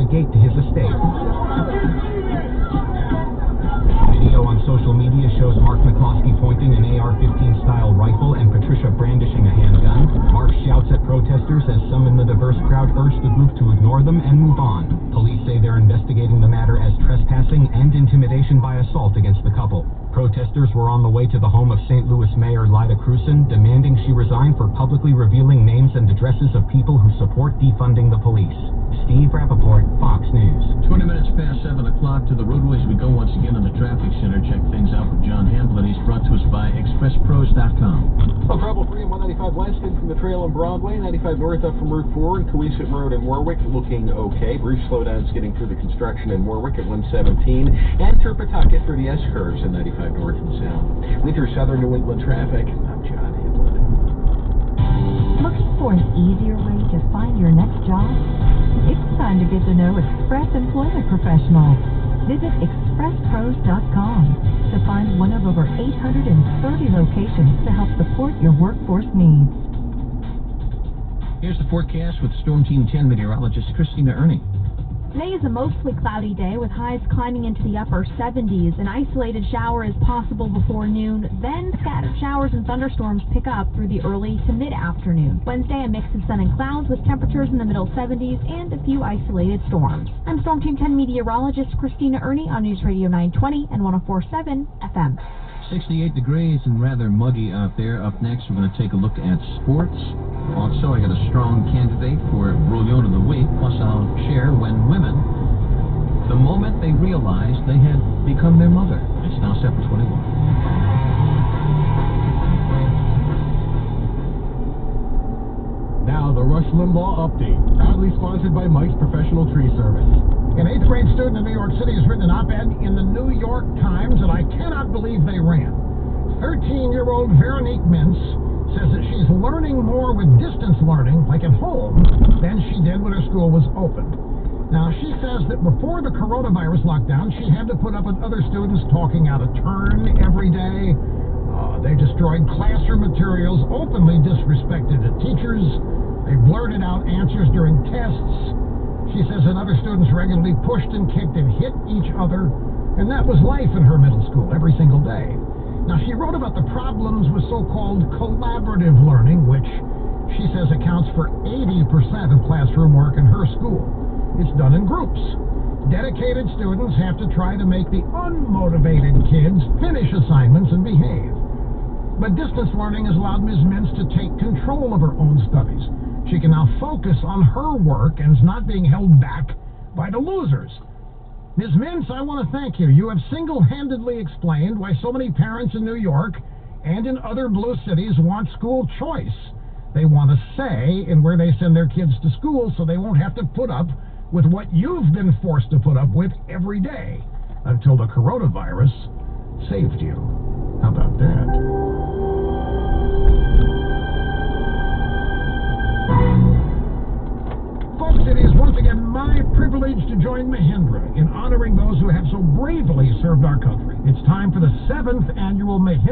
a gate to his estate. Video on social media shows Mark McCloskey pointing an AR-15 style rifle and Patricia brandishing a handgun. Mark shouts at protesters as some in the diverse crowd urge the group to ignore them and move on. Police say they're investigating the matter as trespassing and intimidation by assault against the couple. Protesters were on the way to the home of St. Louis Mayor Lyda Crewson, demanding she resign for publicly revealing names and addresses of people who support defunding the police. Steve Rappaport, Fox News. 20 minutes past 7 o'clock to the roadways we go once again in the traffic center. Check things out with John Hamblin. He's brought to us by ExpressPros.com. Well, trouble-free on 195 west in from the trail on Broadway, 95 north up from Route 4, and Coesit Road in Warwick looking okay. Brief slowdowns getting through the construction in Warwick at 117, and Turpatucket for the S-curves in 95 north and south. With your southern New England traffic, I'm John Hamblin. Looking for an easier way to find your next job? It's time to get to know Express Employment Professionals. Visit ExpressPros.com to find one of over 830 locations to help support your workforce needs. Here's the forecast with Storm Team 10 meteorologist Christina Ernie. Today is a mostly cloudy day with highs climbing into the upper 70s. An isolated shower is possible before noon, then scattered showers and thunderstorms pick up through the early to mid-afternoon. Wednesday, a mix of sun and clouds with temperatures in the middle 70s and a few isolated storms. I'm Storm Team 10 meteorologist Christina Ernie on News Radio 920 and 104.7 FM. 68 degrees and rather muggy out there. Up next, we're going to take a look at sports. Also, I got a strong candidate for Brouillon of the Week, plus I'll share when women, the moment they realized they had become their mother. It's now 7:21. Now, the Rush Limbaugh Update, proudly sponsored by Mike's Professional Tree Service. An 8th grade student in New York City has written an op-ed in the New York Times that I cannot believe they ran. 13-year-old Veronique Mintz says that she's learning more with distance learning, like at home, than she did when her school was open. Now, she says that before the coronavirus lockdown, she had to put up with other students talking out of turn every day. They destroyed classroom materials, openly disrespected the teachers. They blurted out answers during tests. She says that other students regularly pushed and kicked and hit each other, and that was life in her middle school every single day. Now, she wrote about the problems with so-called collaborative learning, which she says accounts for 80% of classroom work in her school. It's done in groups. Dedicated students have to try to make the unmotivated kids finish assignments and behave. But distance learning has allowed Ms. Mintz to take control of her own studies. She can now focus on her work and is not being held back by the losers. Ms. Mintz, I want to thank you. You have single-handedly explained why so many parents in New York and in other blue cities want school choice. They want a say in where they send their kids to school so they won't have to put up with what you've been forced to put up with every day until the coronavirus saved you. How about that? Folks, it is once again my privilege to join Mahindra in honoring those who have so bravely served our country. It's time for the 7th annual Mahindra